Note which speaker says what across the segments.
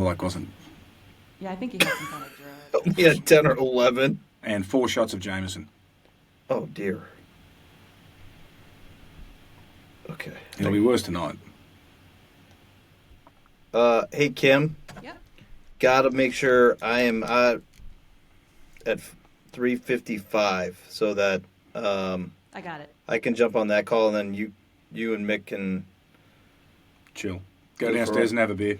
Speaker 1: like wasn't.
Speaker 2: Yeah, I think he had some kind of drug.
Speaker 3: Only had 10 or 11.
Speaker 1: And 4 shots of Jameson.
Speaker 3: Oh, dear. Okay.
Speaker 1: It'll be worse tonight.
Speaker 3: Hey, Kim.
Speaker 2: Yep.
Speaker 3: Gotta make sure I am at 3:55 so that
Speaker 2: I got it.
Speaker 3: I can jump on that call, and then you and Mick can...
Speaker 1: Chill. Go downstairs and have a beer.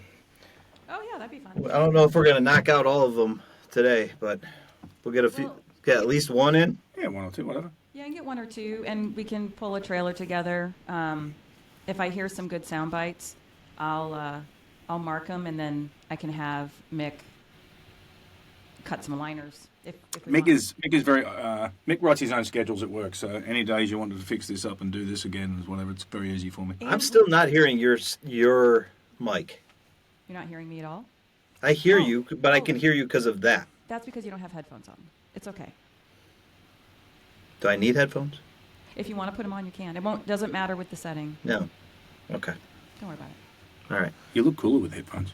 Speaker 2: Oh, yeah, that'd be fun.
Speaker 3: I don't know if we're going to knock out all of them today, but we'll get get at least one in.
Speaker 1: Yeah, 1 or 2, whatever.
Speaker 2: Yeah, I can get 1 or 2, and we can pull a trailer together. If I hear some good sound bites, I'll mark them, and then I can have Mick cut some liners. If
Speaker 1: Mick is very Mick writes his own schedules at work, so any days you wanted to fix this up and do this again is whatever, it's very easy for me.
Speaker 2: And
Speaker 3: I'm still not hearing your mic.
Speaker 2: You're not hearing me at all?
Speaker 3: I hear you, but I can hear you because of that.
Speaker 2: That's because you don't have headphones on. It's okay.
Speaker 3: Do I need headphones?
Speaker 2: If you want to put them on, you can. Doesn't matter with the setting.
Speaker 3: No. Okay.
Speaker 2: Don't worry about it.
Speaker 3: All right.
Speaker 1: You look cooler with headphones.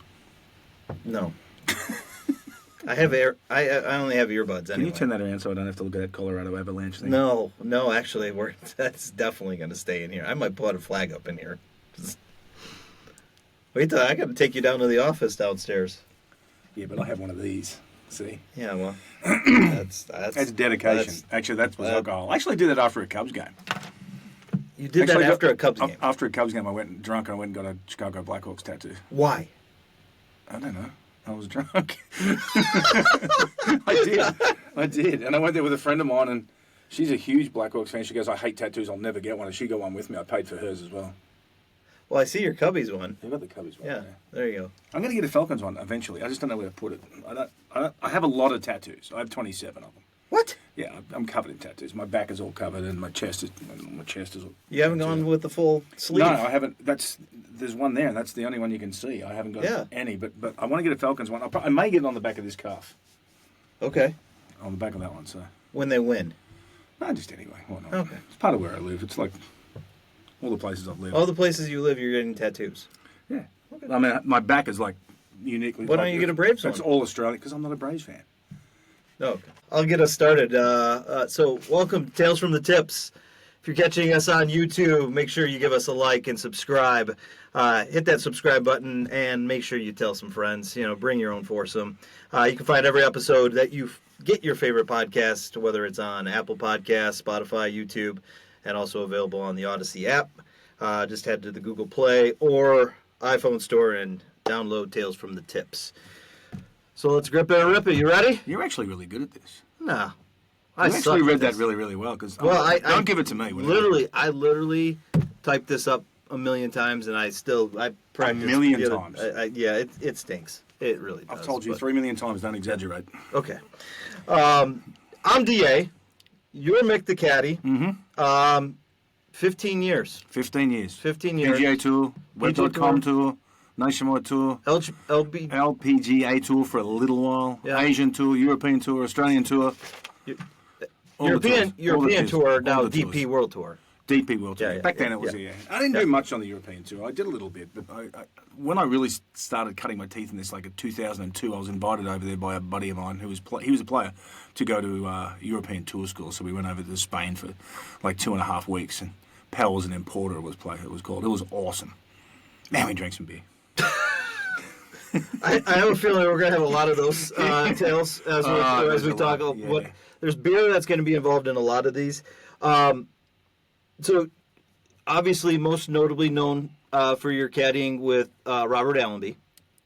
Speaker 3: No. I have I only have earbuds anyway.
Speaker 1: Can you turn that around so I don't have to look at that Colorado Avalanche thing?
Speaker 3: No, actually, that's definitely going to stay in here. I might put a flag up in here. Wait till I got to take you down to the office downstairs.
Speaker 1: Yeah, but I have one of these. See?
Speaker 3: Yeah, well, that's
Speaker 1: dedication. Actually, that's was alcohol. I actually did that after a Cubs game.
Speaker 3: You did that after a Cubs game?
Speaker 1: After a Cubs game, I went drunk and I went and got a Chicago Blackhawks tattoo.
Speaker 3: Why?
Speaker 1: I don't know. I was drunk. I did. And I went there with a friend of mine, and she's a huge Blackhawks fan. She goes, I hate tattoos. I'll never get one. And she got one with me. I paid for hers as well.
Speaker 3: Well, I see your Cubbies one.
Speaker 1: You got the Cubbies one.
Speaker 3: Yeah, there you go.
Speaker 1: I'm going to get a Falcons one eventually. I just don't know where to put it. I have a lot of tattoos. I have 27 of them.
Speaker 3: What?
Speaker 1: Yeah, I'm covered in tattoos. My back is all covered, and my chest is all.
Speaker 3: You haven't gone with the full sleeve?
Speaker 1: No, I haven't. There's one there, and that's the only one you can see. I haven't got any, but I want to get a Falcons one. I may get it on the back of this cuff.
Speaker 3: Okay.
Speaker 1: On the back of that one, so.
Speaker 3: When they win?
Speaker 1: No, just anyway. Why not?
Speaker 3: Okay.
Speaker 1: It's part of where I live. It's like all the places I've lived.
Speaker 3: All the places you live, you're getting tattoos.
Speaker 1: Yeah. Okay. I mean, my back is like uniquely.
Speaker 3: Why don't you get a Braves one?
Speaker 1: That's all Australian because I'm not a Braves fan.
Speaker 3: No. Okay. I'll get us started. So welcome to Tales from the Tips. If you're catching us on YouTube, make sure you give us a like and subscribe. Hit that subscribe button and make sure you tell some friends. Bring your own foursome. You can find every episode that you get your favorite podcast, whether it's on Apple Podcasts, Spotify, YouTube, and also available on the Odyssey app. Just head to the Google Play or iPhone store and download Tales from the Tips. So let's grip it and rip it. You ready?
Speaker 1: You're actually really good at this.
Speaker 3: No.
Speaker 1: I actually read that really, really well. Because don't give it to me.
Speaker 3: I literally typed this up a million times, and I practiced.
Speaker 1: A million times.
Speaker 3: It stinks. It really does.
Speaker 1: I've told you 3 million times. Don't exaggerate.
Speaker 3: Okay. I'm DA. You're Mick the Caddy.
Speaker 1: Mm-hmm.
Speaker 3: 15 years.
Speaker 1: 15 years.
Speaker 3: 15 years.
Speaker 1: PGA Tour, Web.com Tour, Nationwide Tour, LPGA Tour for a little while, Asian Tour, European Tour, Australian Tour.
Speaker 3: European Tour, now DP World Tour.
Speaker 1: DP World Tour. Back then it was, I didn't do much on the European Tour. I did a little bit, but when I really started cutting my teeth in this, like in 2002, I was invited over there by a buddy of mine who was he was a player to go to European Tour school. So we went over to Spain for like 2.5 weeks, and Pal was an importer. It was called. It was awesome. Man, we drank some beer.
Speaker 3: I have a feeling we're going to have a lot of those tales as we talk. There's beer that's going to be involved in a lot of these. So, obviously, most notably known for your caddying with Robert Allenby.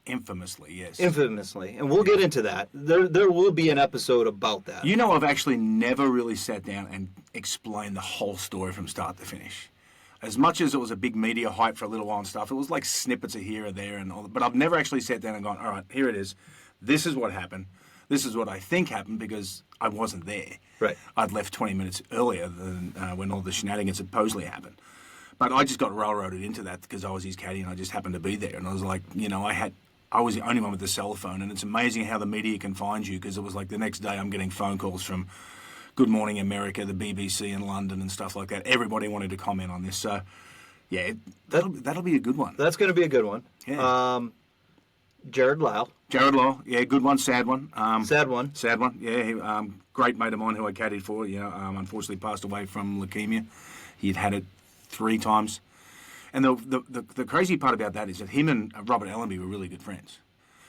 Speaker 1: Infamously, yes.
Speaker 3: Infamously. And we'll get into that. There will be an episode about that.
Speaker 1: I've actually never really sat down and explained the whole story from start to finish. As much as it was a big media hype for a little while and stuff, it was like snippets of here or there and all that. But I've never actually sat down and gone, all right, here it is. This is what happened. This is what I think happened because I wasn't there.
Speaker 3: Right.
Speaker 1: I'd left 20 minutes earlier than when all the shenanigans supposedly happened. But I just got railroaded into that because I was his caddy and I just happened to be there. And I was like, I was the only one with the cell phone. And it's amazing how the media can find you because it was like the next day I'm getting phone calls from Good Morning America, the BBC in London and stuff like that. Everybody wanted to comment on this. So, yeah, that'll be a good one.
Speaker 3: That's going to be a good one.
Speaker 1: Yeah.
Speaker 3: Jared Lau.
Speaker 1: Jared Law, yeah, good one, sad one.
Speaker 3: Sad one.
Speaker 1: Sad one, yeah. Great mate of mine who I caddied for, unfortunately passed away from leukemia. He'd had it 3 times. And the crazy part about that is that him and Robert Allenby were really good friends.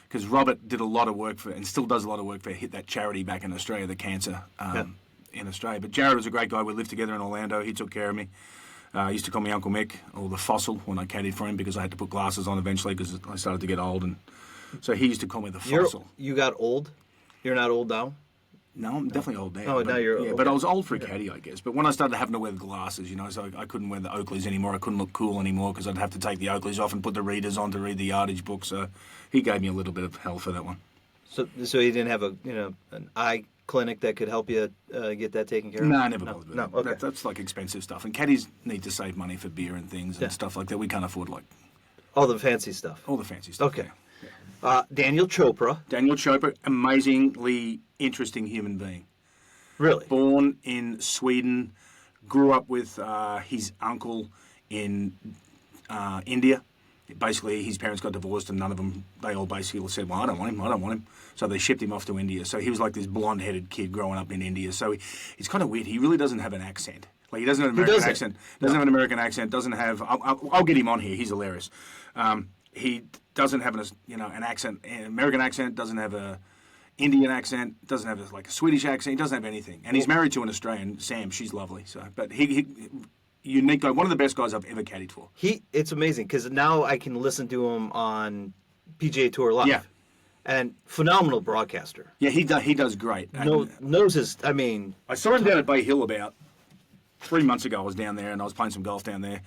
Speaker 1: Because Robert did a lot of work and still does a lot of work for that charity back in Australia, the cancer in Australia. But Jared was a great guy. We lived together in Orlando. He took care of me. He used to call me Uncle Mick, or the Fossil, when I caddied for him, because I had to put glasses on eventually because I started to get old. And so he used to call me the Fossil.
Speaker 3: You got old? You're not old now?
Speaker 1: No, I'm definitely old now.
Speaker 3: Oh, now you're old.
Speaker 1: Yeah, but I was old for a caddy, I guess. But when I started having to wear the glasses, so I couldn't wear the Oakleys anymore. I couldn't look cool anymore because I'd have to take the Oakleys off and put the readers on to read the yardage book. So he gave me a little bit of hell for that one.
Speaker 3: So he didn't have an eye clinic that could help you get that taken care of?
Speaker 1: No, I never bothered with
Speaker 3: no,
Speaker 1: it.
Speaker 3: okay.
Speaker 1: That's like expensive stuff. And caddies need to save money for beer and things and stuff like that. We can't afford
Speaker 3: all the fancy stuff.
Speaker 1: All the fancy stuff.
Speaker 3: Okay. Yeah. Daniel Chopra.
Speaker 1: Daniel Chopra, amazingly interesting human being.
Speaker 3: Really?
Speaker 1: Born in Sweden, grew up with his uncle in India. Basically, his parents got divorced and they all basically said, well, I don't want him. So they shipped him off to India. So he was like this blonde-headed kid growing up in India. So it's kind of weird. He really doesn't have an accent. Like, he doesn't have an American accent. Doesn't have an American accent. Doesn't have... I'll get him on here. He's hilarious. He doesn't have an accent, an American accent, doesn't have a Indian accent, doesn't have a Swedish accent. He doesn't have anything. And he's married to an Australian, Sam. She's lovely. So, but he unique guy, one of the best guys I've ever caddied for.
Speaker 3: It's amazing because now I can listen to him on PGA Tour Live.
Speaker 1: Yeah.
Speaker 3: And phenomenal broadcaster.
Speaker 1: Yeah, he does great.
Speaker 3: Knows his,
Speaker 1: I saw him down at Bay Hill about 3 months ago. I was down there and I was playing some golf down there.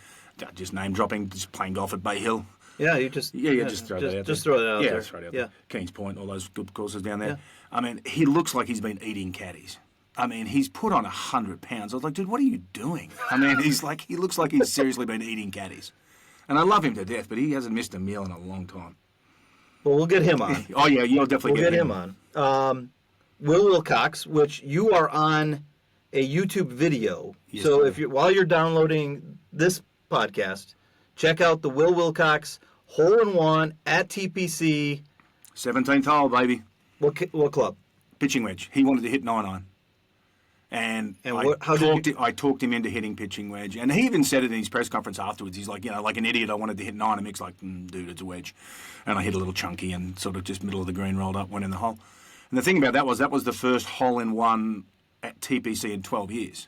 Speaker 1: Just name dropping, just playing golf at Bay Hill.
Speaker 3: Yeah, you just...
Speaker 1: just throw that out there.
Speaker 3: Just throw that out there.
Speaker 1: Yeah, throw it out there. Kings Point, all those good courses down there.
Speaker 3: Yeah.
Speaker 1: He looks like he's been eating caddies. He's put on 100 pounds. I was like, dude, what are you doing? He looks like he's seriously been eating caddies. And I love him to death, but he hasn't missed a meal in a long time.
Speaker 3: Well, we'll get him on.
Speaker 1: Oh, yeah, you'll definitely
Speaker 3: get him on. Will Wilcox, which you are on a YouTube video.
Speaker 1: Yes,
Speaker 3: so while you're downloading this podcast, check out the Will Wilcox hole-in-one at TPC.
Speaker 1: 17th hole, baby.
Speaker 3: What club?
Speaker 1: Pitching wedge. He wanted to hit 9-iron. And I talked him into hitting pitching wedge. And he even said it in his press conference afterwards. He's like, like an idiot, I wanted to hit 9. And Mick's like, dude, it's a wedge. And I hit a little chunky and sort of just middle of the green, rolled up, went in the hole. And the thing about that was the first hole-in-one at TPC in 12 years.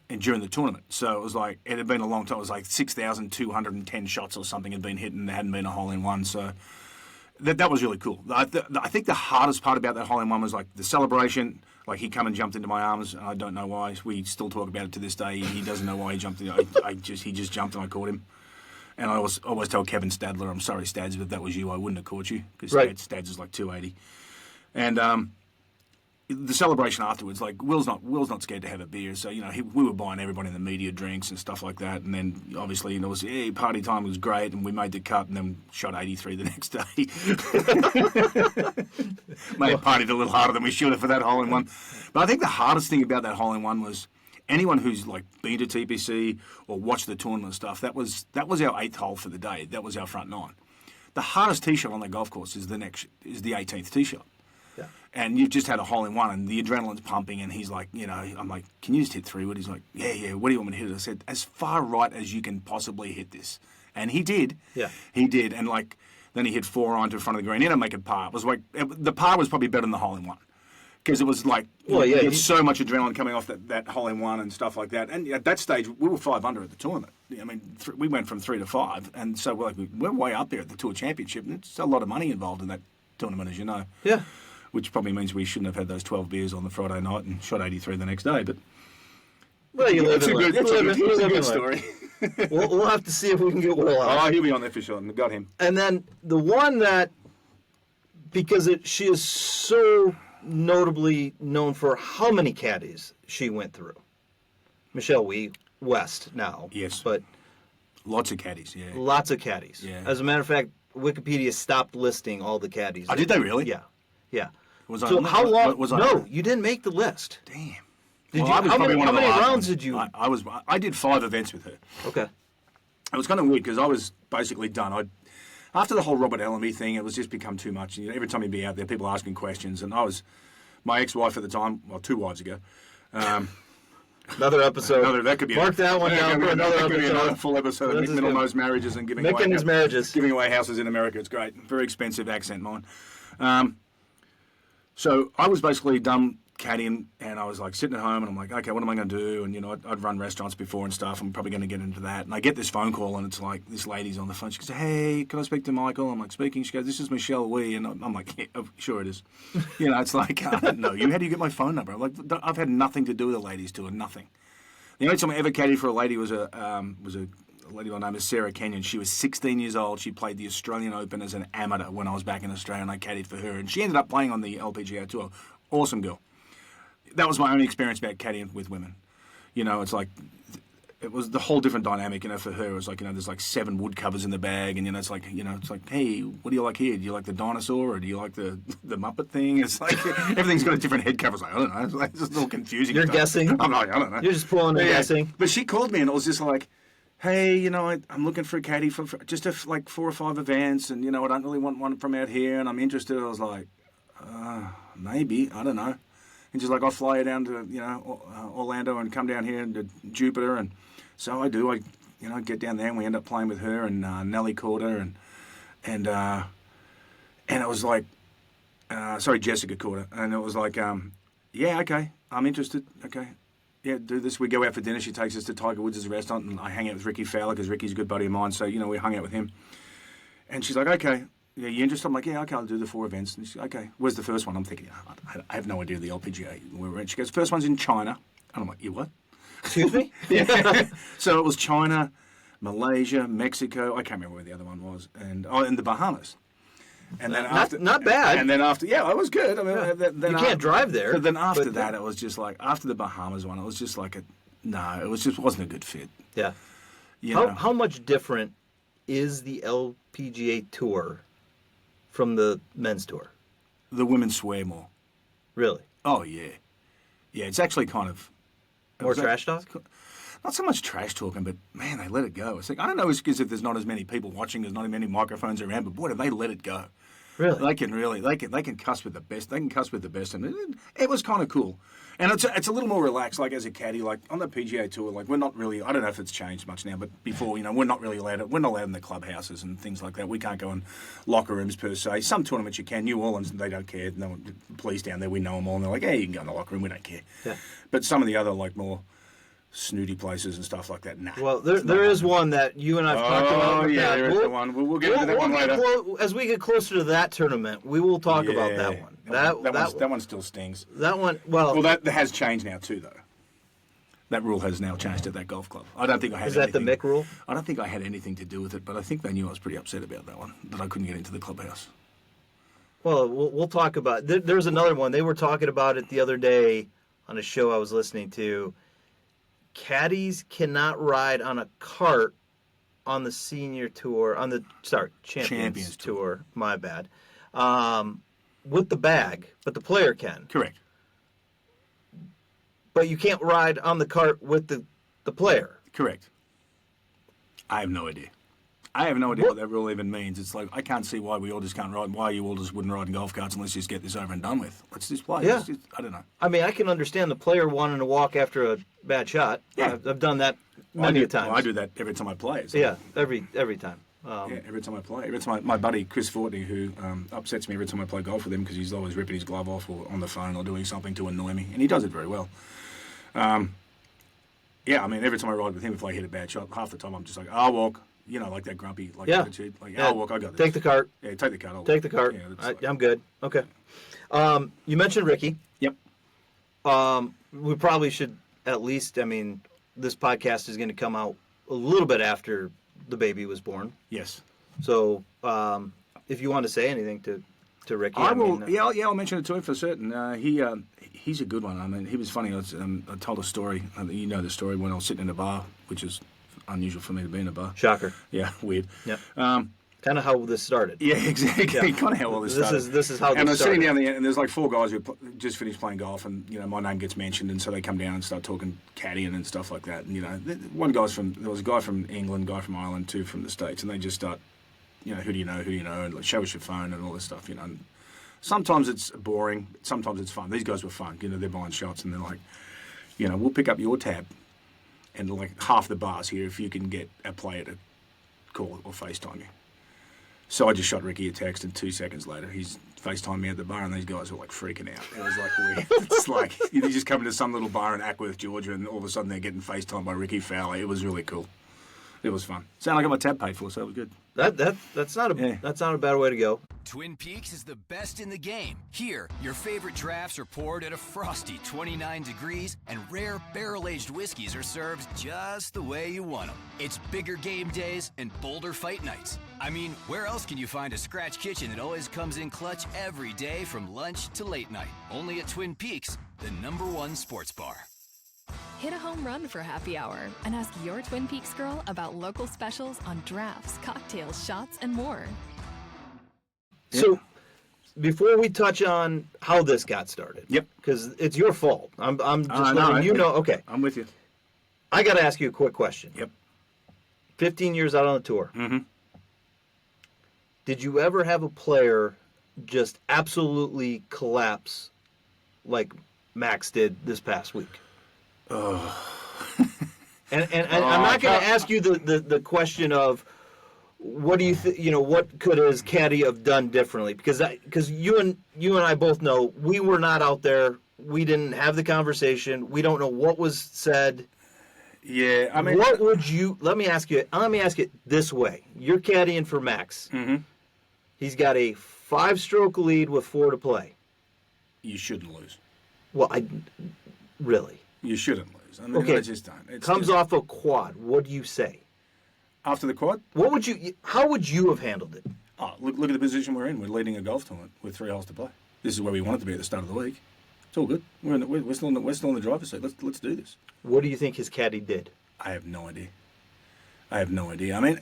Speaker 1: And during the tournament. So it was like, it had been a long time. It was like 6,210 shots or something had been hit and there hadn't been a hole-in-one. So that was really cool. I think the hardest part about that hole-in-one was like the celebration. Like he come and jumped into my arms. And I don't know why. We still talk about it to this day. He doesn't know why he jumped in. He just jumped and I caught him. And I always tell Kevin Stadler, I'm sorry, Stads, but if that was you, I wouldn't have caught you. Because Stads is like 280. And the celebration afterwards, like Will's not scared to have a beer, so we were buying everybody in the media drinks and stuff like that, and then obviously it was party time was great, and we made the cut, and then shot 83 the next day. May have partied a little harder than we should have for that hole in one, but I think the hardest thing about that hole in one was anyone who's like been to TPC or watched the tournament and stuff. That was our 8th hole for the day. That was our front 9. The hardest tee shot on that golf course is the 18th tee shot. And you've just had a hole-in-one, and the adrenaline's pumping, and he's like, I'm like, can you just hit 3-wood? He's like, yeah, what do you want me to hit it? I said, as far right as you can possibly hit this. And he did. Yeah. He did, and then he hit 4-iron to the front of the green. He didn't make it par. It was like, the par was probably better than the hole-in-one. Because it was like, you had so much adrenaline coming off that hole-in-one and stuff like that. And at that stage, we were 5 under at the tournament. We went from 3 to 5, and so we're way up there at the Tour Championship, and it's a lot of money involved in that tournament, as you know. Yeah. Which probably means we shouldn't have had those 12 beers on the Friday night and shot 83 the next day. But
Speaker 3: it's
Speaker 1: a good story.
Speaker 3: We'll have to see if we can get Will out.
Speaker 1: Oh, he'll be on there for sure. Got him.
Speaker 3: And then the one that, because she is so notably known for how many caddies she went through. Michelle West now.
Speaker 1: Yes.
Speaker 3: But
Speaker 1: lots of caddies, yeah.
Speaker 3: Lots of caddies.
Speaker 1: Yeah.
Speaker 3: As a matter of fact, Wikipedia stopped listing all the caddies.
Speaker 1: Oh, did they really?
Speaker 3: Yeah. Yeah.
Speaker 1: How long?
Speaker 3: No, you didn't make the list.
Speaker 1: Damn.
Speaker 3: How many rounds did you?
Speaker 1: I did 5 events with her.
Speaker 3: Okay.
Speaker 1: It was kind of weird because I was basically done. after the whole Robert Ellamy thing, it was just become too much. You know, every time you'd be out there, people asking questions, and my ex-wife at the time, well, 2 wives ago.
Speaker 3: Another episode.
Speaker 1: That could be
Speaker 3: Mark that one down for another
Speaker 1: that could be
Speaker 3: episode.
Speaker 1: another full episode of Mick Middlemore's marriages and giving
Speaker 3: Mick and his marriages.
Speaker 1: Giving away houses in America. It's great. Very expensive accent, mine. So I was basically done caddying, and I was like sitting at home, and I'm like, okay, what am I going to do? And, you know, I'd run restaurants before and stuff. I'm probably going to get into that. And I get this phone call, and it's like, this lady's on the phone. She goes, hey, can I speak to Michael? I'm like, speaking. She goes, this is Michelle Wee. And I'm like, yeah, sure it is. You know, it's like, I don't know you. How do you get my phone number? I'm like, I've had nothing to do with the ladies tour, nothing. The only time I ever caddied for a lady was a lady by the name of Sarah Kenyon. She was 16 years old. She played the Australian Open as an amateur when I was back in Australia, and I caddied for her. And she ended up playing on the LPGA Tour. Awesome girl. That was my only experience about caddying with women. You know, it's like, it was the whole different dynamic, you know, for her. It was like, you know, there's like 7 wood covers in the bag, and, you know, it's like, hey, what do you like here? Do you like the dinosaur, or do you like the Muppet thing? It's like, everything's got a different head cover. It's like, I don't know. It's like, just a little confusing.
Speaker 3: You're guessing?
Speaker 1: I'm like, I don't know.
Speaker 3: You're just pulling and guessing.
Speaker 1: But she called me, and it was just like, hey, you know, I'm looking for a caddy for just like 4 or 5 events, and, you know, I don't really want one from out here, and I'm interested. I was like, maybe, I don't know. And she's like, I'll fly you down to, you know, Orlando and come down here to Jupiter. And so I do. I get down there, and we end up playing with her, and Nellie called her, and it was like, Jessica called her, and it was like, yeah, okay, I'm interested. Okay, yeah, do this. We go out for dinner. She takes us to Tiger Woods' restaurant, and I hang out with Ricky Fowler because Ricky's a good buddy of mine. So, you know, we hung out with him. And she's like, okay. Yeah, you interested? I'm like, yeah, okay, I'll do the 4 events. And she's like, okay, where's the first one? I'm thinking, I have no idea the LPGA. She goes, first one's in China. And I'm like, you what?
Speaker 3: Excuse me?
Speaker 1: Yeah. So it was China, Malaysia, Mexico. I can't remember where the other one was. And the Bahamas. And then
Speaker 3: not bad.
Speaker 1: And then after, yeah, it was good. I mean, then
Speaker 3: you can't drive there.
Speaker 1: But then after that, it was just like, after the Bahamas one, it was just like wasn't a good fit.
Speaker 3: Yeah. How much different is the LPGA Tour from the men's tour?
Speaker 1: The women swear more.
Speaker 3: Really?
Speaker 1: Oh, yeah. Yeah, it's actually kind of...
Speaker 3: More trash talk?
Speaker 1: Not so much trash talking, but, man, they let it go. It's like, I don't know, it's because if there's not as many people watching, there's not as many microphones around, but, boy, do they let it go.
Speaker 3: Really?
Speaker 1: They can cuss with the best. They can cuss with the best. And it was kind of cool. And it's a little more relaxed, like as a caddy, like on the PGA Tour, like we're not really, I don't know if it's changed much now, but before, you know, we're not allowed in the clubhouses and things like that. We can't go in locker rooms per se. Some tournaments you can. New Orleans, they don't care. No one, police down there, we know them all, and they're like, hey, you can go in the locker room, we don't care.
Speaker 3: Yeah.
Speaker 1: But some of the other, like, more snooty places and stuff like that, nah.
Speaker 3: Well, there is one that you and I've talked about.
Speaker 1: Oh, yeah, there is the one. We'll get into that one later.
Speaker 3: As we get closer to that tournament, we will talk about that one.
Speaker 1: That one still stings.
Speaker 3: That one, well,
Speaker 1: that has changed now too, though. That rule has now changed at that golf club. I don't think I had.
Speaker 3: Is that the Mick rule?
Speaker 1: I don't think I had anything to do with it, but I think they knew I was pretty upset about that one, that I couldn't get into the clubhouse.
Speaker 3: Well, we'll talk about. There's another one. They were talking about it the other day on a show I was listening to. Caddies cannot ride on a cart on the senior tour, Champions Tour. My bad. With the bag, but the player can.
Speaker 1: Correct.
Speaker 3: But you can't ride on the cart with the player.
Speaker 1: Correct. I have no idea. What that rule even means. It's like, I can't see why we all just can't ride, why you all just wouldn't ride in golf carts, and let's just get this over and done with. Let's just play.
Speaker 3: Yeah.
Speaker 1: I don't know.
Speaker 3: I mean, I can understand the player wanting to walk after a bad shot.
Speaker 1: Yeah.
Speaker 3: I've done that many times.
Speaker 1: Well, I do that every time I play. So.
Speaker 3: Yeah, every time.
Speaker 1: Every time I play. Every time my buddy Chris Fortney, who upsets me every time I play golf with him because he's always ripping his glove off or on the phone or doing something to annoy me, and he does it very well. Yeah, I mean, every time I ride with him, if I hit a bad shot, half the time I'm just like, I'll walk. You know, like that grumpy attitude. Like, I'll walk, I got this.
Speaker 3: Take the cart.
Speaker 1: Yeah, take the cart.
Speaker 3: Take the cart. Yeah, I'm good. Okay. You mentioned Ricky.
Speaker 1: Yep.
Speaker 3: We probably should at least, I mean, this podcast is going to come out a little bit after the baby was born.
Speaker 1: Yes.
Speaker 3: So, if you want to say anything to Ricky,
Speaker 1: I will. I'll mention it to him for certain. He's a good one. I mean, he was funny. I told a story. You know the story when I was sitting in a bar, which is unusual for me to be in a bar.
Speaker 3: Shocker.
Speaker 1: Yeah, weird.
Speaker 3: Yeah. Kind of how this started.
Speaker 1: Yeah, exactly. Yeah. Kind of how all this started.
Speaker 3: This is how.
Speaker 1: And I was
Speaker 3: started.
Speaker 1: sitting down there, and there's like 4 guys who just finished playing golf, and you know my name gets mentioned, and so they come down and start talking caddying and stuff like that. And you know, there was a guy from England, guy from Ireland, 2 from the States, and they just start who do you know, and like, show us your phone and all this stuff, And sometimes it's boring, sometimes it's fun. These guys were fun, they're buying shots and they're like, we'll pick up your tab and like half the bars here if you can get a player to call or FaceTime you. So I just shot Ricky a text, and 2 seconds later, he's FaceTimed me at the bar, and these guys were like freaking out. It was like weird. It's like you just come into some little bar in Ackworth, Georgia, and all of a sudden they're getting FaceTimed by Ricky Fowler. It was really cool. It was fun. Sound like I got my tab paid for, so it was good.
Speaker 3: That's not a bad way to go.
Speaker 4: Twin Peaks is the best in the game. Here, your favorite drafts are poured at a frosty 29 degrees, and rare barrel-aged whiskeys are served just the way you want them. It's bigger game days and bolder fight nights. I mean, where else can you find a scratch kitchen that always comes in clutch every day from lunch to late night? Only at Twin Peaks, the #1 sports bar.
Speaker 5: Hit a home run for happy hour and ask your Twin Peaks girl about local specials on drafts, cocktails, shots, and more.
Speaker 3: So, before we touch on how this got started,
Speaker 1: Yep,
Speaker 3: because it's your fault. I'm just letting you know. Okay,
Speaker 1: I'm with you.
Speaker 3: I got to ask you a quick question.
Speaker 1: Yep.
Speaker 3: 15 years out on the tour.
Speaker 1: Mm-hmm.
Speaker 3: Did you ever have a player just absolutely collapse like Max did this past week?
Speaker 1: Oh.
Speaker 3: And I'm not going to ask you the question of what do you what could his caddy have done differently, because you and I both know we were not out there, we didn't have the conversation, we don't know what was said.
Speaker 1: Yeah, I mean,
Speaker 3: what would you? Let me ask it this way: you're caddying for Max.
Speaker 1: Mm-hmm.
Speaker 3: He's got a 5-stroke lead with 4 to play.
Speaker 1: You shouldn't lose.
Speaker 3: Well, really.
Speaker 1: You shouldn't lose. I mean,
Speaker 3: Okay.
Speaker 1: I just don't. It's
Speaker 3: Comes
Speaker 1: just,
Speaker 3: off a quad. What do you say?
Speaker 1: after the quad.
Speaker 3: How would you have handled it?
Speaker 1: Oh, look at the position we're in. We're leading a golf tournament with 3 holes to play. This is where we wanted to be at the start of the week. It's all good. We're still in the driver's seat. Let's do this.
Speaker 3: What do you think his caddy did?
Speaker 1: I have no idea. I mean,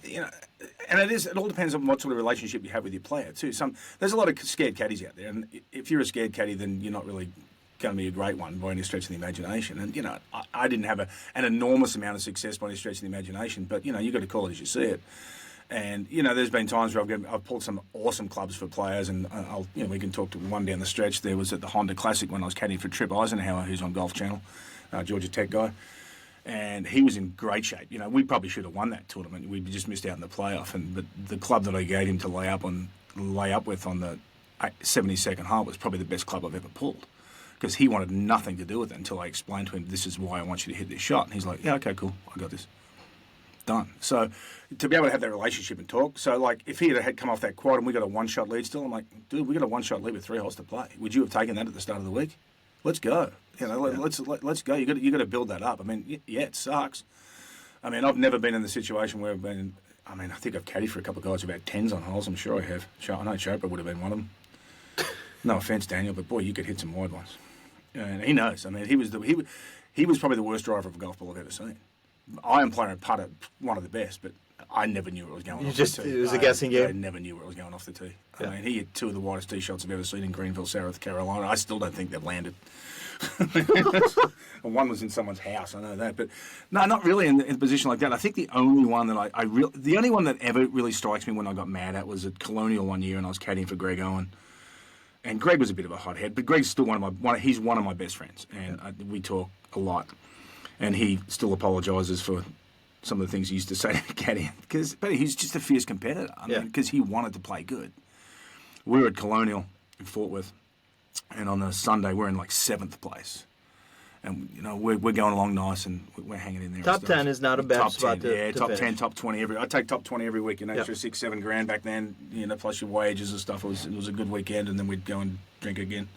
Speaker 1: and it all depends on what sort of relationship you have with your player too. There's a lot of scared caddies out there, and if you're a scared caddy, then you're not really going to be a great one by any stretch of the imagination. And I didn't have an enormous amount of success by any stretch of the imagination, but you got to call it as you see it. And there's been times where I've pulled some awesome clubs for players, and we can talk to one down the stretch. There was at the Honda Classic when I was caddying for Trip Eisenhower, who's on Golf Channel, Georgia Tech guy. And he was in great shape. We probably should have won that tournament. We just missed out in the playoff. But the club that I gave him to lay up with on the 72nd hole was probably the best club I've ever pulled, because he wanted nothing to do with it until I explained to him, this is why I want you to hit this shot. And he's like, yeah, okay, cool, I got this. Done. So to be able to have that relationship and talk. So like if he had come off that quad and we got a 1-shot lead still, I'm like, dude, we got a 1-shot lead with 3 holes to play. Would you have taken that at the start of the week? Let's go. Let's go. You got to build that up. I mean, yeah, it sucks. I mean, I've never been in the situation where I've been. I mean, I think I've caddied for a couple of guys who've had 10s on holes. I'm sure I have. I know Chopra would have been one of them. No offense, Daniel, but boy, you could hit some wide ones. And he knows. I mean, he was probably the worst driver of a golf ball I've ever seen. Iron player and putter, one of the best, but I never knew where it was going off the tee.
Speaker 3: It was a guessing game?
Speaker 1: I never knew where it was going off the tee.
Speaker 3: Yeah.
Speaker 1: I mean, he had 2 of the widest tee shots I've ever seen in Greenville, South Carolina. I still don't think they've landed. One was in someone's house, I know that. But no, not really in a position like that. I think the only one that the only one that ever really strikes me when I got mad at was at Colonial one year, and I was caddying for Greg Owen. And Greg was a bit of a hothead, but Greg's still he's one of my best friends, and we talk a lot. And he still apologises for some of the things he used to say to caddy, but he's just a fierce competitor. I mean, because he wanted to play good. We were at Colonial in Fort Worth, and on a Sunday we're in like 7th place, and we're going along nice, and we're hanging in there.
Speaker 3: Top 10 is not a bad spot to
Speaker 1: top
Speaker 3: finish.
Speaker 1: 10, top 20 I take top 20 every week. Extra $6-7 grand back then. Plus your wages and stuff. It was a good weekend, and then we'd go and drink again.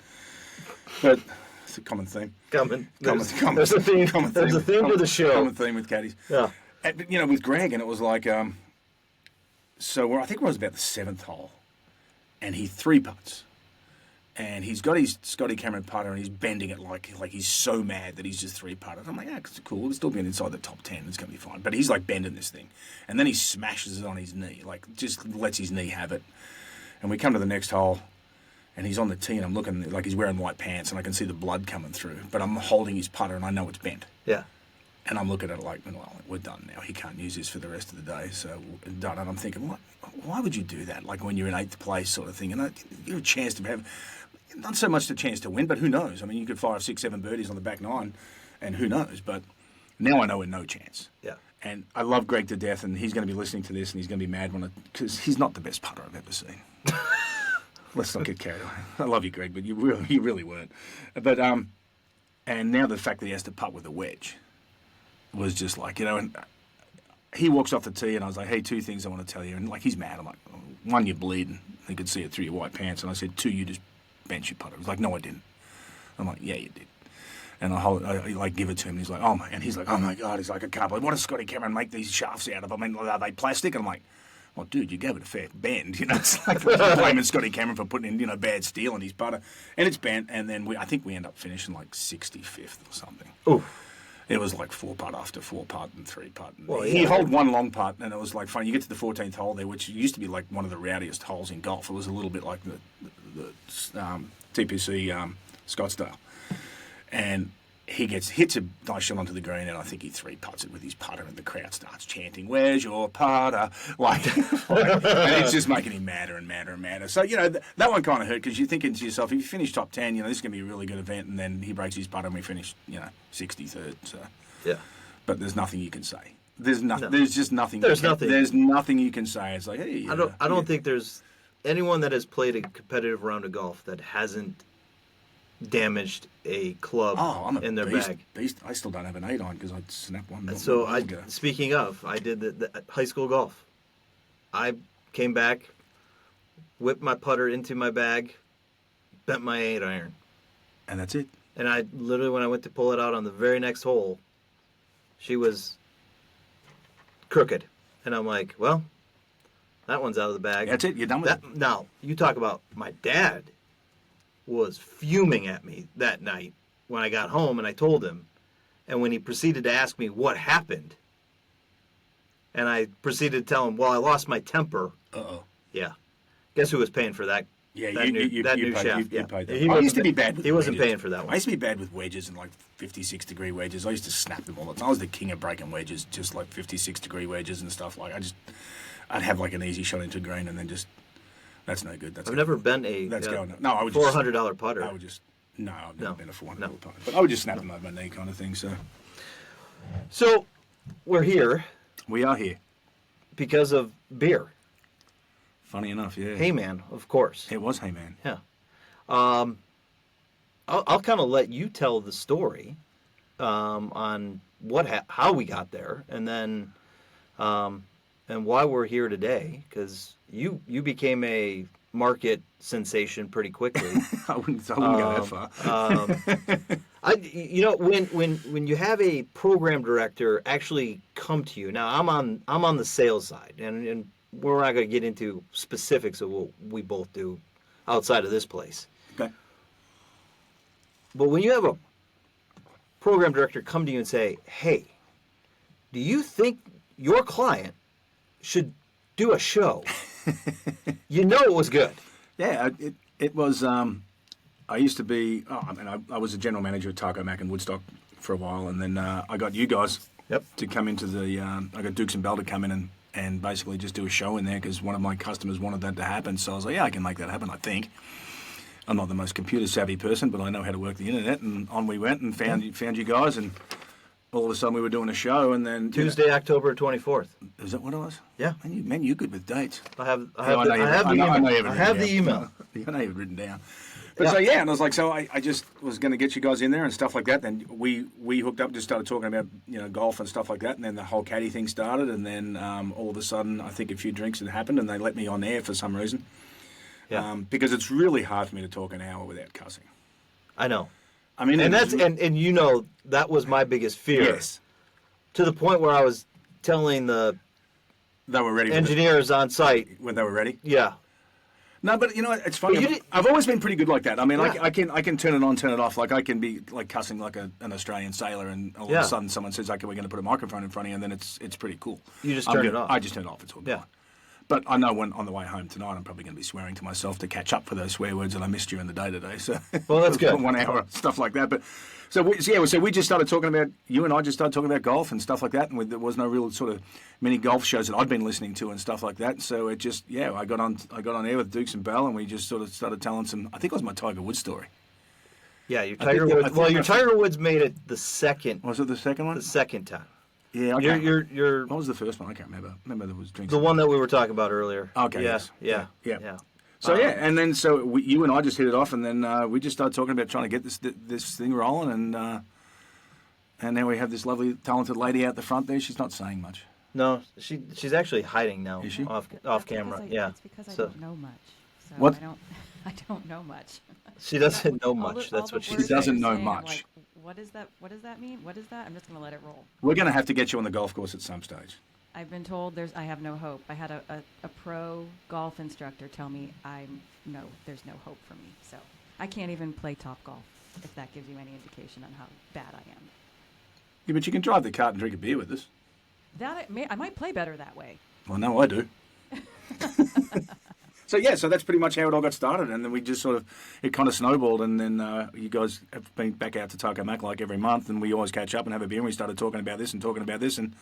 Speaker 1: But it's a common theme.
Speaker 3: There's a theme. There's a theme to the show.
Speaker 1: Common theme with caddies.
Speaker 3: Yeah.
Speaker 1: But, with Greg, and it was like, so I think it was about the 7th hole, and he 3-putts, and he's got his Scotty Cameron putter, and he's bending it like he's so mad that he's just 3-putted. I'm like, it's cool. We'll still be inside the top 10. It's going to be fine. But he's like bending this thing, and then he smashes it on his knee, like just lets his knee have it. And we come to the next hole, and he's on the tee, and I'm looking like he's wearing white pants, and I can see the blood coming through, but I'm holding his putter, and I know it's bent.
Speaker 3: Yeah.
Speaker 1: And I'm looking at it like, well, we're done now. He can't use this for the rest of the day. So done. And I'm thinking, why would you do that? Like when you're in 8th place sort of thing. And you're a chance to have, not so much the chance to win, but who knows? I mean, you could fire 6, 7 birdies on the back 9, and who knows? But now I know we're no chance.
Speaker 3: Yeah.
Speaker 1: And I love Greg to death, and he's going to be listening to this, and he's going to be mad because he's not the best putter I've ever seen. Let's not get carried away. I love you, Greg, but you really weren't. But and now the fact that he has to putt with a wedge was just like, and he walks off the tee, and I was like, hey, 2 things I want to tell you. And like, he's mad. I'm like, 1, you're bleeding. You could see it through your white pants. And I said, 2, you just bench your putter. He's like, no, I didn't. I'm like, yeah, you did. And I give it to him. And he's like, oh my God. He's like, I can't believe, what does Scotty Cameron make these shafts out of? I mean, are they plastic? And I'm like, well, dude, you gave it a fair bend. It's like blaming Scotty Cameron for putting in, bad steel in his putter. And it's bent. And then I think we end up finishing like 65th or something.
Speaker 3: Ooh.
Speaker 1: It was like 4-putt after 4-putt and 3-putt.
Speaker 3: Well,
Speaker 1: he holed 1 long putt, and it was like funny. You get to the 14th hole there, which used to be like one of the rowdiest holes in golf. It was a little bit like the TPC Scottsdale. And he hits a nice shot onto the green, and I think he 3-putts it with his putter, and the crowd starts chanting, "Where's your putter?" and it's just making him madder and madder and madder. So, that one kind of hurt, because you're thinking to yourself, if you finish top 10, this is going to be a really good event, and then he breaks his putter and we finish, 63rd. So.
Speaker 3: Yeah.
Speaker 1: But there's nothing you can say. There's nothing. No. There's just nothing.
Speaker 3: There's nothing.
Speaker 1: There's nothing you can say. It's like, hey.
Speaker 3: I don't think there's anyone that has played a competitive round of golf that hasn't damaged a club in their bag.
Speaker 1: Beast. I still don't have an 8-iron because I snapped one.
Speaker 3: So speaking of, I did the high school golf. I came back, whipped my putter into my bag, bent my 8-iron.
Speaker 1: And that's it.
Speaker 3: And I literally, when I went to pull it out on the very next hole, she was crooked. And I'm like, well, that one's out of the bag.
Speaker 1: That's it. You're done with it.
Speaker 3: Now, you talk about my dad was fuming at me that night when I got home, and I told him. And when he proceeded to ask me what happened, and I proceeded to tell him, well, I lost my temper.
Speaker 1: Uh-oh.
Speaker 3: Yeah. Guess who was paying for that?
Speaker 1: Yeah,
Speaker 3: that new shaft.
Speaker 1: You paid that.
Speaker 3: I
Speaker 1: used to be bad with
Speaker 3: He wasn't
Speaker 1: wedges.
Speaker 3: paying for that one.
Speaker 1: I used to be bad with wedges and like 56-degree wedges. I used to snap them all the time. I was the king of breaking wedges, just like 56-degree wedges and stuff. Like I'd have like an easy shot into green and then just, that's no good.
Speaker 3: I've never been a
Speaker 1: I would
Speaker 3: $400 putter.
Speaker 1: I would just, I've never been a $400 putter. But I would just snap them over my knee kind of thing.
Speaker 3: So we're here.
Speaker 1: We are here.
Speaker 3: Because of beer.
Speaker 1: Funny enough, yeah.
Speaker 3: Hey Man, of course.
Speaker 1: It was Hey Man.
Speaker 3: Yeah. I'll kind of let you tell the story on how we got there, and then and why we're here today, because you became a market sensation pretty quickly.
Speaker 1: I wouldn't go that far.
Speaker 3: When you have a program director actually come to you. Now I'm on the sales side, and we're not going to get into specifics of what we both do outside of this place.
Speaker 1: Okay.
Speaker 3: But when you have a program director come to you and say, hey, do you think your client should do a show? It was good.
Speaker 1: Yeah, it was. I used to be. I was a general manager at Taco Mac in Woodstock for a while, and then I got you guys to come into the. I got Dukes and Bell to come in and basically just do a show in there because one of my customers wanted that to happen. So I was like, yeah, I can make that happen, I think. I'm not the most computer savvy person, but I know how to work the internet. And on we went and found you guys, and all of a sudden we were doing a show, and then
Speaker 3: Tuesday, October 24th.
Speaker 1: Is that what it was?
Speaker 3: Yeah.
Speaker 1: Man, you're good with dates.
Speaker 3: I have the email.
Speaker 1: I know you've written down. But and I was like, I just was going to get you guys in there and stuff like that. Then we hooked up, just started talking about golf and stuff like that, and then the whole caddy thing started, and then all of a sudden I think a few drinks had happened, and they let me on air for some reason. Yeah. Because it's really hard for me to talk an hour without cussing.
Speaker 3: I know.
Speaker 1: I mean,
Speaker 3: and that was my biggest fear.
Speaker 1: Yes.
Speaker 3: To the point where I was telling the engineers on site
Speaker 1: when they were ready.
Speaker 3: Yeah.
Speaker 1: No, but it's funny. I've always been pretty good like that. I mean, I can turn it on, turn it off. Like I can be like cussing like an Australian sailor, and all of a sudden someone says, "Okay, we're going to put a microphone in front of you," and then it's pretty cool.
Speaker 3: You just turn it off.
Speaker 1: I just turn it off. It's all gone. But I know when on the way home tonight, I'm probably going to be swearing to myself to catch up for those swear words that I missed during the day today. So,
Speaker 3: well, that's good.
Speaker 1: 1 hour stuff like that. But so we just started talking about, you and I just started talking about golf and stuff like that, and there was no real sort of many golf shows that I'd been listening to and stuff like that. So it just I got on air with Dukes and Bell, and we just sort of started telling some. I think it was my Tiger Woods story.
Speaker 3: Yeah, your Tiger Woods. Well, your Tiger Woods made it the second.
Speaker 1: Was it the second one?
Speaker 3: The second time.
Speaker 1: Yeah,
Speaker 3: you're.
Speaker 1: What was the first one? I can't remember. Remember there was drinks.
Speaker 3: The one that we were talking about earlier.
Speaker 1: Okay.
Speaker 3: Yeah.
Speaker 1: Yes.
Speaker 3: Yeah.
Speaker 1: So and then you and I just hit it off, and then we just started talking about trying to get this thing rolling, and now we have this lovely, talented lady out the front there. She's not saying much.
Speaker 3: No, she's actually hiding now.
Speaker 1: Is she?
Speaker 3: Off camera?
Speaker 2: It's because I don't know much. So
Speaker 1: What?
Speaker 2: I don't know much.
Speaker 3: She doesn't know much. That's what she
Speaker 1: doesn't know
Speaker 2: saying,
Speaker 1: much.
Speaker 2: Like, what is that? What does that mean? What is that? I'm just going to let it roll.
Speaker 1: We're going to have to get you on the golf course at some stage.
Speaker 2: I've been told I have no hope. I had a pro golf instructor tell me there's no hope for me. So I can't even play top golf, if that gives you any indication on how bad I am.
Speaker 1: Yeah, but you can drive the cart and drink a beer with us.
Speaker 2: I might play better that way.
Speaker 1: Well, no, I do. So that's pretty much how it all got started, and then we just it kind of snowballed, and then you guys have been back out to Taco Mac like every month, and we always catch up and have a beer, and we started talking about this, and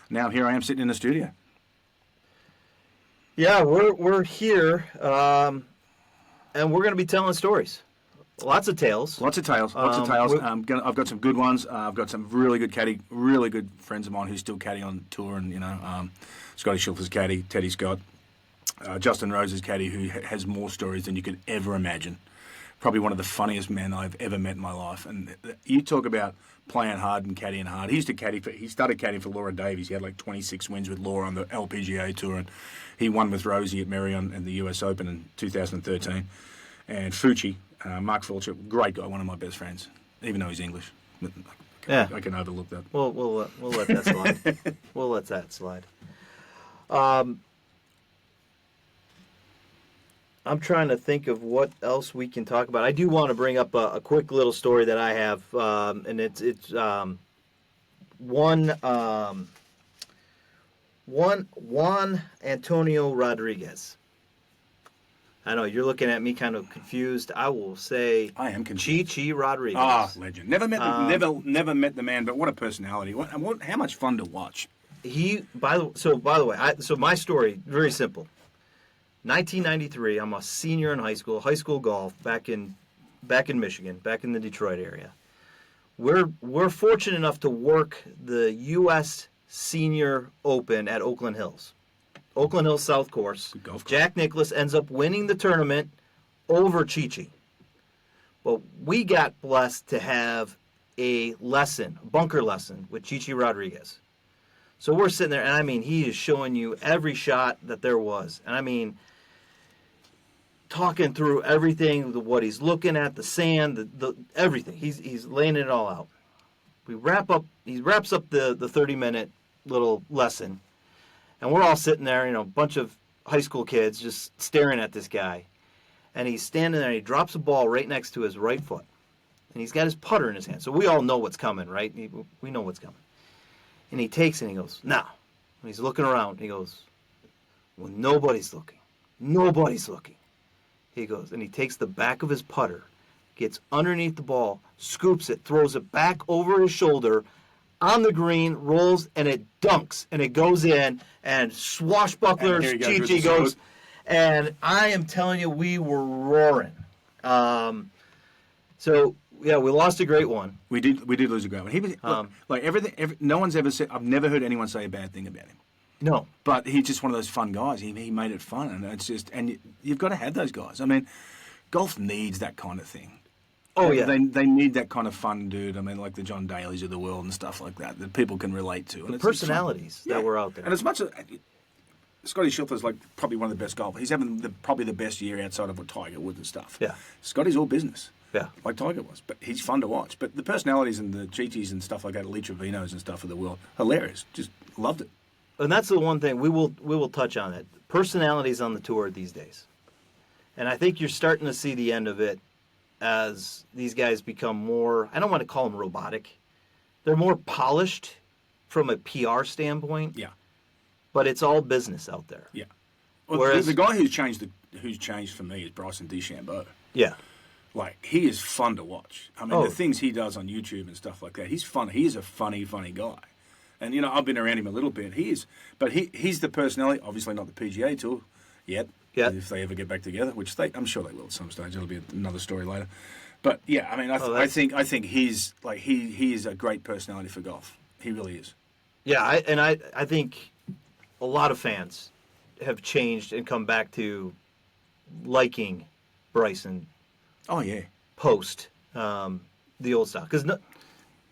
Speaker 1: now here I am sitting in the studio.
Speaker 3: Yeah, we're here, and we're going to be telling stories. Lots of tales.
Speaker 1: I've got some good ones. I've got some really good friends of mine who still caddy on tour, and Scotty Schilfer's caddy, Teddy Scott. Justin Rose's caddy, who has more stories than you could ever imagine. Probably one of the funniest men I've ever met in my life. And you talk about playing hard and caddying hard. He started caddying for Laura Davies. He had like 26 wins with Laura on the LPGA Tour, and he won with Rosie at Merion in the US Open in 2013. And Fucci, Mark Fulcher, great guy, one of my best friends, even though he's English. I can overlook that.
Speaker 3: We'll let that slide. We'll let that slide. I'm trying to think of what else we can talk about. I do want to bring up a quick little story that I have, and it's Juan Antonio Rodriguez. I know you're looking at me kind of confused. I will say
Speaker 1: I am confused.
Speaker 3: Chi Rodriguez.
Speaker 1: Ah, legend. Never met the man, but what a personality. How much fun to watch.
Speaker 3: By the way, my story very simple. 1993, I'm a senior in high school golf back in Michigan, back in the Detroit area. We're fortunate enough to work the U.S. Senior Open at Oakland Hills South Course.
Speaker 1: Good golf course.
Speaker 3: Jack Nicklaus ends up winning the tournament over Chi. But we got blessed to have a bunker lesson with Chi Rodriguez. So we're sitting there, and I mean, he is showing you every shot that there was. And I mean, talking through everything, what he's looking at, the sand, the everything. He's laying it all out. He wraps up the 30-minute little lesson, and we're all sitting there, a bunch of high school kids just staring at this guy. And he's standing there, and he drops a ball right next to his right foot. And he's got his putter in his hand. So we all know what's coming, right? We know what's coming. And he takes it and he goes, now. And he's looking around. He goes, well, nobody's looking. Nobody's looking. He goes, and he takes the back of his putter, gets underneath the ball, scoops it, throws it back over his shoulder, on the green, rolls, and it dunks. And it goes in, and swashbucklers, Chi goes. And I am telling you, we were roaring. So, yeah, we lost a great one.
Speaker 1: We did lose a great one. He was like everything. No one's ever said. I've never heard anyone say a bad thing about him.
Speaker 3: No,
Speaker 1: but he's just one of those fun guys. He made it fun, and it's just you've got to have those guys. I mean, golf needs that kind of thing.
Speaker 3: Oh yeah,
Speaker 1: they need that kind of fun dude. I mean, like the John Daly's of the world and stuff like that people can relate to.
Speaker 3: The personalities that were out there.
Speaker 1: And as much as Scotty Schilfer's like probably one of the best golfers, he's having probably the best year outside of what Tiger Woods and stuff.
Speaker 3: Yeah,
Speaker 1: Scotty's all business.
Speaker 3: Yeah,
Speaker 1: like Tiger was, but he's fun to watch. But the personalities and the Chichis and stuff like that, Lee Trevinos and stuff of the world, hilarious. Just loved it.
Speaker 3: And that's the one thing we will touch on it. Personalities on the tour these days, and I think you're starting to see the end of it as these guys become more. I don't want to call them robotic. They're more polished from a PR standpoint.
Speaker 1: Yeah,
Speaker 3: but it's all business out there.
Speaker 1: Yeah, Well,
Speaker 3: Whereas
Speaker 1: the guy who's changed for me is Bryson DeChambeau.
Speaker 3: yeah,
Speaker 1: Like, he is fun to watch. I mean,
Speaker 3: Oh.
Speaker 1: the things he does on YouTube and stuff like that, he's fun. He is a funny guy. And, you know, I've been around him a little bit. But he's the personality, obviously not the PGA Tour yet.
Speaker 3: Yeah.
Speaker 1: If they ever get back together, which I'm sure they will at some stage. It'll be another story later. But, yeah, I mean, I think he's, like, he is a great personality for golf. He really is.
Speaker 3: yeah, I think a lot of fans have changed and come back to liking Bryson
Speaker 1: Oh, yeah.
Speaker 3: post the old style, because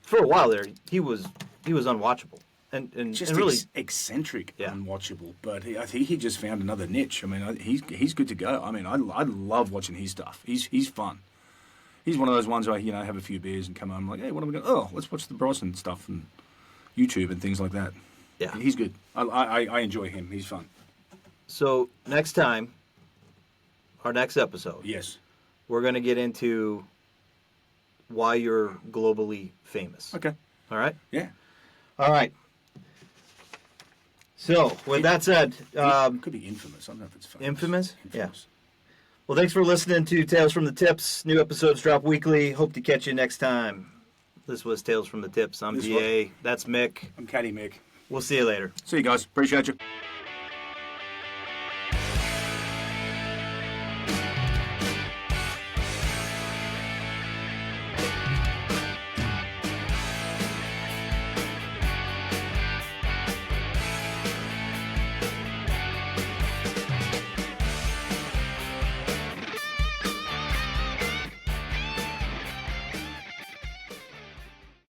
Speaker 3: for a while there he was unwatchable and
Speaker 1: Just
Speaker 3: really
Speaker 1: eccentric,
Speaker 3: Yeah.
Speaker 1: unwatchable. But I think he just found another niche. I mean, he's good to go. I mean, I love watching his stuff. He's fun. He's one of those ones where, you know, have a few beers and come home like, hey, what are we going? Oh, let's watch the Bryson stuff and YouTube and things like that.
Speaker 3: Yeah.
Speaker 1: He's good. I enjoy him. He's fun.
Speaker 3: So next time, our next episode,
Speaker 1: Yes.
Speaker 3: we're going to get into why you're globally famous.
Speaker 1: Okay.
Speaker 3: All right?
Speaker 1: Yeah.
Speaker 3: All right. So, with that said,
Speaker 1: Could be infamous. I don't know if it's famous.
Speaker 3: Infamous?
Speaker 1: Infamous.
Speaker 3: well, thanks for listening to Tales from the Tips. New episodes drop weekly. Hope to catch you next time. This was Tales from the Tips. I'm
Speaker 1: This
Speaker 3: GA. That's Mick.
Speaker 1: I'm Caddy Mick.
Speaker 3: We'll see you later.
Speaker 1: See you guys. Appreciate you.